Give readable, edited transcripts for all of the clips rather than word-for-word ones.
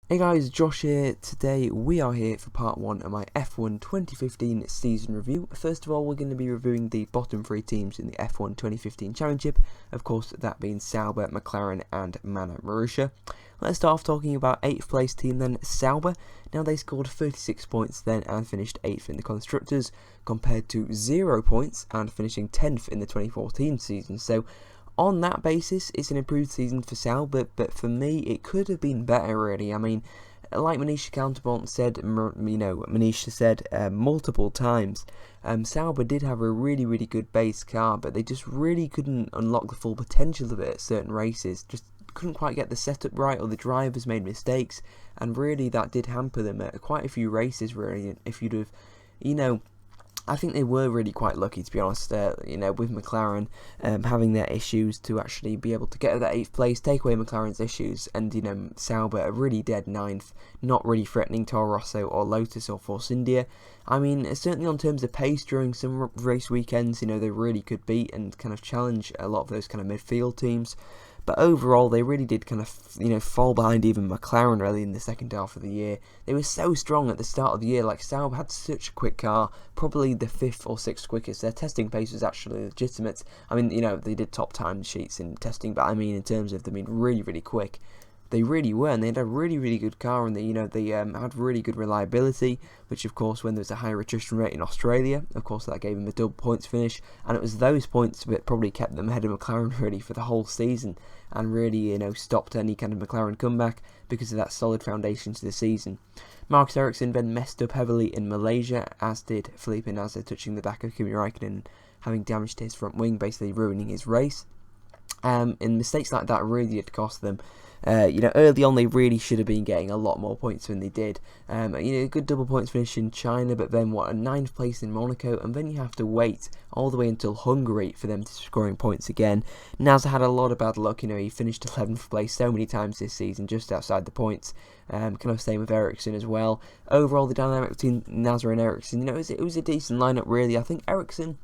Hey guys, Josh here. Today we are here for part 1 of my F1 2015 season review. First of all, we're going to be reviewing the bottom 3 teams in the F1 2015 Championship, of course that being Sauber, McLaren and Manor Marussia. Let's start off talking about 8th place team then, Sauber. Now they scored 36 points then and finished 8th in the Constructors, compared to 0 points and finishing 10th in the 2014 season. So on that basis, it's an improved season for Sauber, but for me, it could have been better, really. I mean, like Manisha Counterpoint said, Manisha said multiple times, Sauber did have a really good base car, but they just really couldn't unlock the full potential of it at certain races. Just couldn't quite get the setup right, or the drivers made mistakes, and really that did hamper them at quite a few races, really. If you'd have, I think they were really quite lucky, to be honest, with McLaren having their issues to actually be able to get to that 8th place, take away McLaren's issues, and, Sauber a really dead 9th, not really threatening Toro Rosso or Lotus or Force India. I mean, certainly on terms of pace during some race weekends, they really could beat and kind of challenge a lot of those kind of midfield teams. But overall, they really did kind of, fall behind even McLaren really in the second half of the year. They were so strong at the start of the year. Like, Sauber had such a quick car, probably the 5th or 6th quickest. Their testing pace was actually legitimate. I mean, they did top time sheets in testing, but I mean, in terms of them being really quick, they really were, and they had a really good car, and they had really good reliability, which of course, when there was a higher attrition rate in Australia, of course that gave them a double points finish, and it was those points that probably kept them ahead of McLaren really for the whole season, and really stopped any kind of McLaren comeback because of that solid foundation to the season. Marcus Ericsson then messed up heavily in Malaysia, as did Felipe Nasr, touching the back of Kimi Raikkonen, having damaged his front wing, basically ruining his race. And mistakes like that really did cost them. Early on they really should have been getting a lot more points than they did. Good double points finish in China, but then a 9th place in Monaco, and then you have to wait all the way until Hungary for them to scoring points again. Nasr had a lot of bad luck. He finished 11th place so many times this season, just outside the points. Kind of same with Ericsson as well. Overall, the dynamic between Nasr and Ericsson, it was a decent lineup really. I think Ericsson,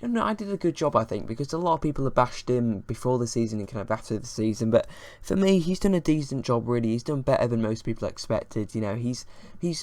I did a good job, I think, because a lot of people have bashed him before the season and kind of after the season, but for me, he's done a decent job, really. He's done better than most people expected. He's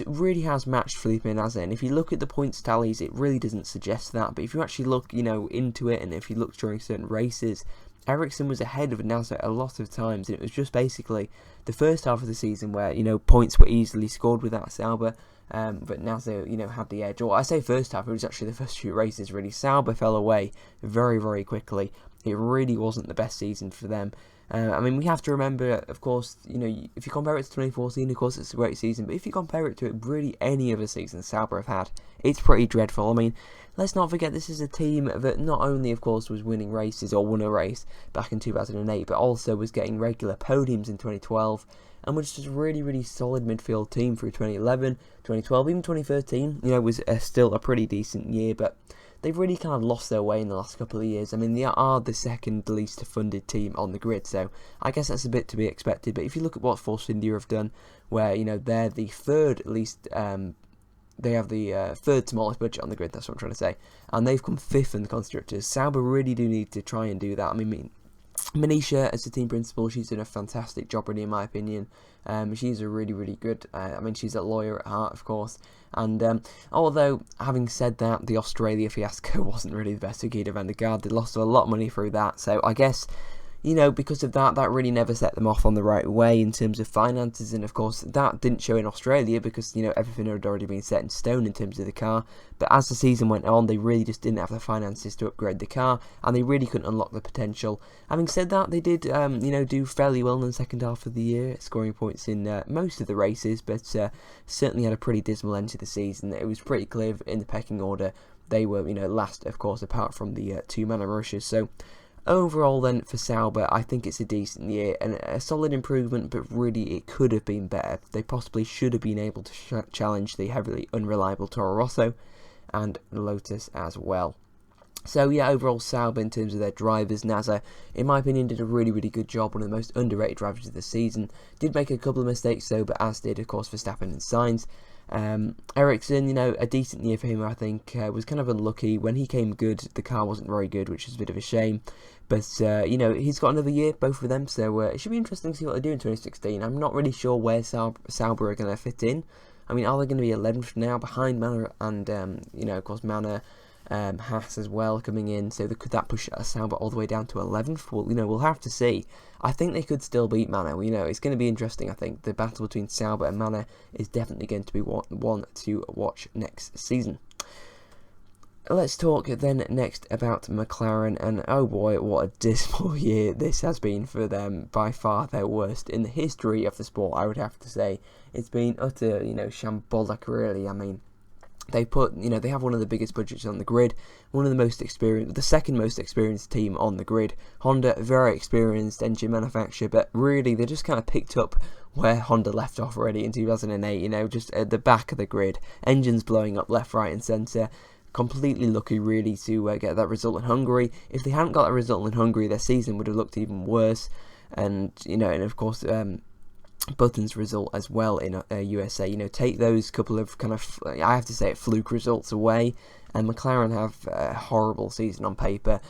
really has matched Felipe Nasr, and if you look at the points tallies, it really doesn't suggest that, but if you actually look, into it, and if you look during certain races, Ericsson was ahead of Nasr a lot of times, and it was just basically the first half of the season where, points were easily scored without Sauber. But Nasr, had the edge. Or I say first half, it was actually the first few races, really. Sauber fell away very quickly. It really wasn't the best season for them. We have to remember, of course, if you compare it to 2014, of course, it's a great season. But if you compare it to really any other season Sauber have had, it's pretty dreadful. Let's not forget this is a team that not only, of course, was winning races or won a race back in 2008, but also was getting regular podiums in 2012. And was just a really solid midfield team through 2011, 2012, even 2013, was still a pretty decent year, but they've really kind of lost their way in the last couple of years. They are the second least funded team on the grid, so I guess that's a bit to be expected. But if you look at what Force India have done, where, they're the third least, they have the third smallest budget on the grid, that's what I'm trying to say, and they've come 5th in the Constructors. Sauber really do need to try and do that. Manisha, as the team principal, she's done a fantastic job, really, in my opinion. She's a really good, she's a lawyer at heart, of course. And although, having said that, the Australia fiasco wasn't really the best for Guido van der Garde. They lost a lot of money through that. So I guess, because of that, that really never set them off on the right way in terms of finances. And of course, that didn't show in Australia because, everything had already been set in stone in terms of the car. But as the season went on, they really just didn't have the finances to upgrade the car, and they really couldn't unlock the potential. Having said that, they did, do fairly well in the second half of the year, scoring points in most of the races, but certainly had a pretty dismal end to the season. It was pretty clear in the pecking order. They were, last, of course, apart from the 2 Manor Marussias. So overall then for Sauber, I think it's a decent year and a solid improvement, but really it could have been better. They possibly should have been able to challenge the heavily unreliable Toro Rosso and Lotus as well. So yeah, overall Sauber in terms of their drivers, Nasr, in my opinion, did a really good job, one of the most underrated drivers of the season. Did make a couple of mistakes though, but as did of course Verstappen and Sainz. Ericsson, a decent year for him, I think, was kind of unlucky. When he came good, the car wasn't very good, which is a bit of a shame. But, he's got another year, both of them, so it should be interesting to see what they do in 2016. I'm not really sure where Sauber are going to fit in. I mean, are they going to be 11th now, behind Manor and, of course, Manor, Haas as well coming in, so could that push Sauber all the way down to 11th? Well, we'll have to see. I think they could still beat Manor. It's going to be interesting. I think the battle between Sauber and Manor is definitely going to be one to watch next season. Let's talk then next about McLaren, and oh boy, what a dismal year this has been for them. By far their worst in the history of the sport, I would have to say. It's been utter, shambolic, really. I mean, they have one of the biggest budgets on the grid, one of the most experienced, the second most experienced team on the grid. Honda, very experienced engine manufacturer, but really they just kind of picked up where Honda left off already in 2008, just at the back of the grid, engines blowing up left, right and centre. Completely lucky really to get that result in Hungary. If they hadn't got that result in Hungary, their season would have looked even worse. And, and of course, Button's result as well in USA. Take those couple of kind of, I have to say it, fluke results away, and McLaren have a horrible season on paper.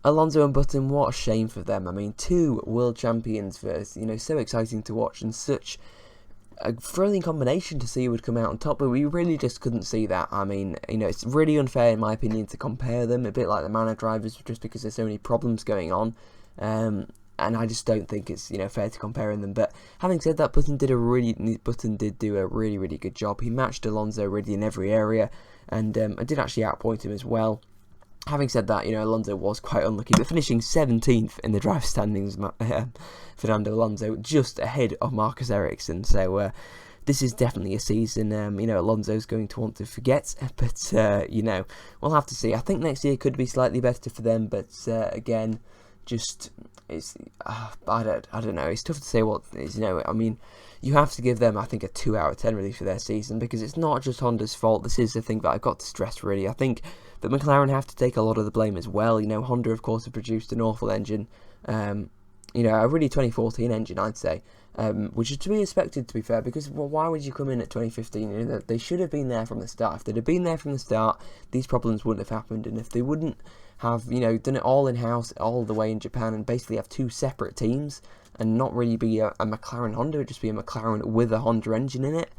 Alonso and Button, what a shame for them. I mean, 2 world champions first, so exciting to watch, and such a thrilling combination to see who would come out on top, but we really just couldn't see that. I mean, it's really unfair in my opinion to compare them, a bit like the Manor drivers, just because there's so many problems going on. And I just don't think it's fair to compare them. But having said that, Button did do a really good job. He matched Alonso really in every area, and I did actually outpoint him as well. Having said that, Alonso was quite unlucky, but finishing 17th in the driver standings, Fernando Alonso, just ahead of Marcus Ericsson. So this is definitely a season, Alonso's going to want to forget, but, we'll have to see. I think next year could be slightly better for them, but again, just, it's, I don't know, it's tough to say what is, I mean, you have to give them, I think, a 2 out of 10 really for their season, because it's not just Honda's fault. This is the thing that I've got to stress really. I think that McLaren have to take a lot of the blame as well. Honda, of course, have produced an awful engine, a really 2014 engine, I'd say, which is to be expected, to be fair, because why would you come in at 2015? They should have been there from the start. If they'd have been there from the start, these problems wouldn't have happened, and if they wouldn't have, done it all in-house, all the way in Japan, and basically have 2 separate teams, and not really be a McLaren Honda, it'd just be a McLaren with a Honda engine in it,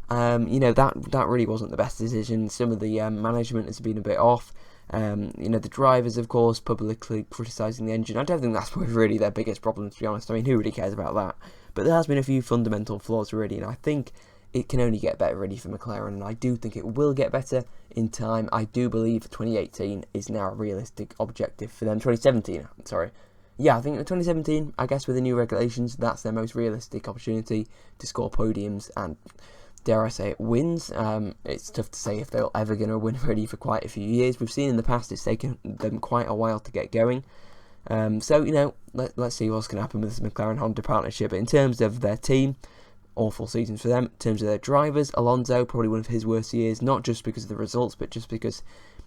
that really wasn't the best decision. Some of the management has been a bit off. The drivers, of course, publicly criticising the engine. I don't think that's really their biggest problem, to be honest. I mean, who really cares about that? But there has been a few fundamental flaws already, and I think it can only get better really for McLaren, and I do think it will get better in time. I do believe 2018 is now a realistic objective for them. 2017, sorry. Yeah, I think 2017, I guess with the new regulations, that's their most realistic opportunity to score podiums and, dare I say it, wins. It's tough to say if they're ever going to win really for quite a few years. We've seen in the past it's taken them quite a while to get going. So, let's see what's going to happen with this McLaren-Honda partnership. But in terms of their team, awful season for them. In terms of their drivers, Alonso, probably one of his worst years, not just because of the results, but just because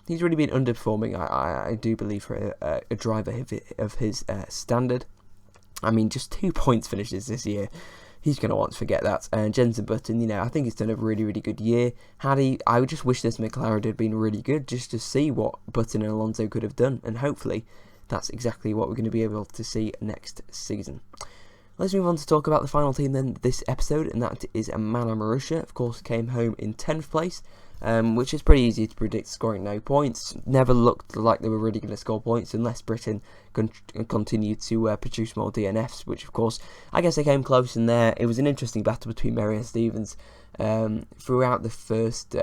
he's really been underperforming, I do believe, for a driver of his standard. I mean, just 2 points finishes this year. He's going to want to forget that. And Jenson Button, I think he's done a really good year. I would just wish this McLaren had been really good, just to see what Button and Alonso could have done. And hopefully, that's exactly what we're going to be able to see next season. Let's move on to talk about the final team then this episode, and that is Manor Marussia. Of course, came home in 10th place, which is pretty easy to predict, scoring no points. Never looked like they were really going to score points unless Britain continued to produce more DNFs, which of course, I guess they came close in there. It was an interesting battle between Murray and Stevens throughout the first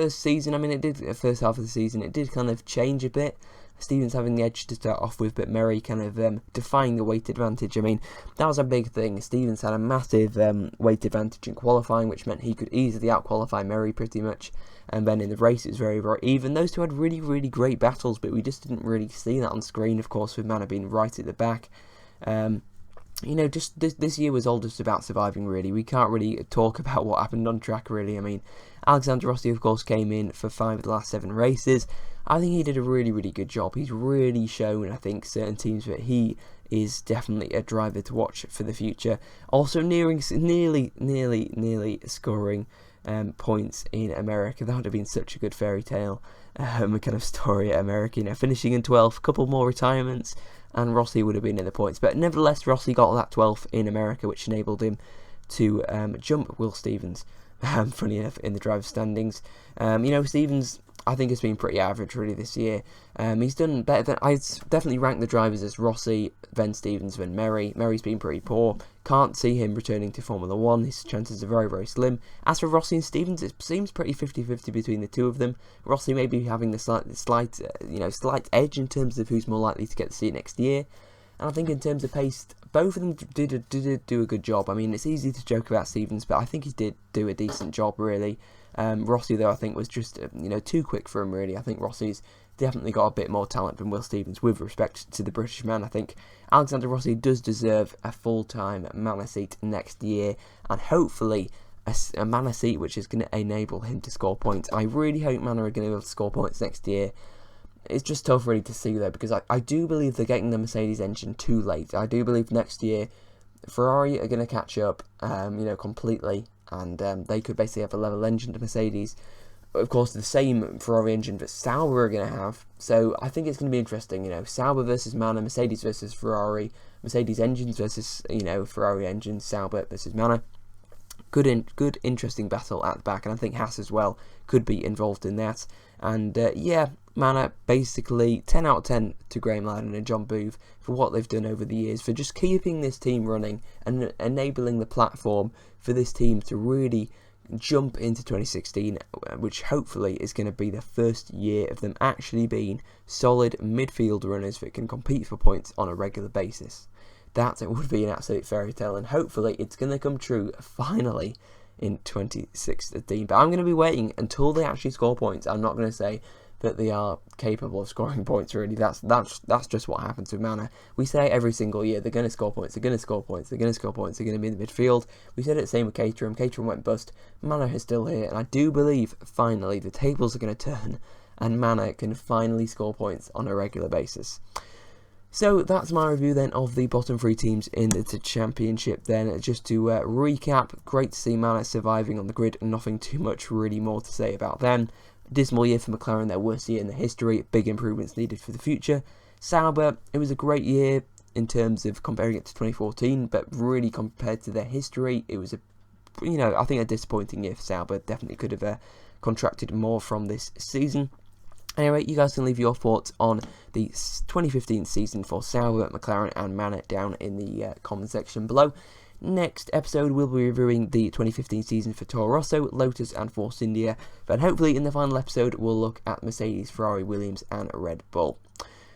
season. I mean, the first half of the season, it did kind of change a bit. Stevens having the edge to start off with, but Murray kind of defying the weight advantage. I mean, that was a big thing. Stevens had a massive weight advantage in qualifying, which meant he could easily out-qualify Murray pretty much. And then in the race, it was very even. Those two had really great battles, but we just didn't really see that on screen, of course, with Manor being right at the back. Just this year was all just about surviving, really. We can't really talk about what happened on track, really. I mean, Alexander Rossi, of course, came in for 5 of the last 7 races. I think he did a really, really good job. He's really shown, I think, certain teams that he is definitely a driver to watch for the future. Also nearly scoring points in America. That would have been such a good fairy tale kind of story at America. You know, finishing in 12th, couple more retirements, and Rossi would have been in the points. But nevertheless, Rossi got that 12th in America, which enabled him to jump Will Stevens. Funny enough, in the driver's standings. You know, Stevens, I think, has been pretty average really this year. He's done better than... I'd definitely rank the drivers as Rossi, then Stevens, then Merry. Merry's been pretty poor. Can't see him returning to Formula 1. His chances are very, very slim. As for Rossi and Stevens, it seems pretty 50-50 between the two of them. Rossi may be having the slight edge in terms of who's more likely to get the seat next year. And I think in terms of pace, both of them did do a good job. I mean, it's easy to joke about Stevens, but I think he did do a decent job, really. Rossi, though, I think was just, too quick for him, really. I think Rossi's definitely got a bit more talent than Will Stevens with respect to the British man. I think Alexander Rossi does deserve a full-time Manor seat next year, and hopefully a Manor seat which is going to enable him to score points. I really hope Manor are going to be able to score points next year. It's just tough really to see though, because I do believe they're getting the Mercedes engine too late. I do believe next year Ferrari are going to catch up, completely, and they could basically have a level engine to Mercedes. Of course, the same Ferrari engine that Sauber are going to have. So I think it's going to be interesting. Sauber versus Manor, Mercedes versus Ferrari, Mercedes engines versus Ferrari engines, Sauber versus Manor. Good, interesting battle at the back, and I think Haas as well could be involved in that. And Manor, basically 10 out of 10 to Graham Linden and John Booth for what they've done over the years, for just keeping this team running and enabling the platform for this team to really jump into 2016, which hopefully is going to be the first year of them actually being solid midfield runners that can compete for points on a regular basis. That would be an absolute fairy tale, and hopefully it's going to come true finally in 2016. But I'm going to be waiting until they actually score points. I'm not going to say that they are capable of scoring points, really. That's just what happens with Manor. We say every single year they're going to score points, they're going to score points, they're going to score points, they're going to be in the midfield. We said it the same with Caterham. Caterham went bust. Manor is still here, and I do believe finally the tables are going to turn and Manor can finally score points on a regular basis. So that's my review then of the bottom three teams in the championship then. Just to recap, great to see Manor surviving on the grid, nothing too much really more to say about them. Dismal year for McLaren, their worst year in the history, big improvements needed for the future. Sauber, it was a great year in terms of comparing it to 2014, but really compared to their history, it was I think a disappointing year for Sauber. Definitely could have contracted more from this season. Anyway, you guys can leave your thoughts on the 2015 season for Sauber, McLaren and Manor down in the comment section below. Next episode, we'll be reviewing the 2015 season for Toro Rosso, Lotus and Force India. But hopefully in the final episode, we'll look at Mercedes, Ferrari, Williams and Red Bull.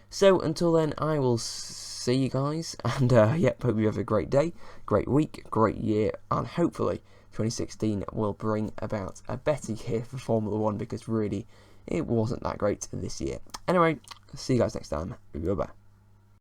So until then, I will see you guys. And hope you have a great day, great week, great year. And hopefully 2016 will bring about a better year for Formula 1, because really, it wasn't that great this year. Anyway, see you guys next time. Bye-bye.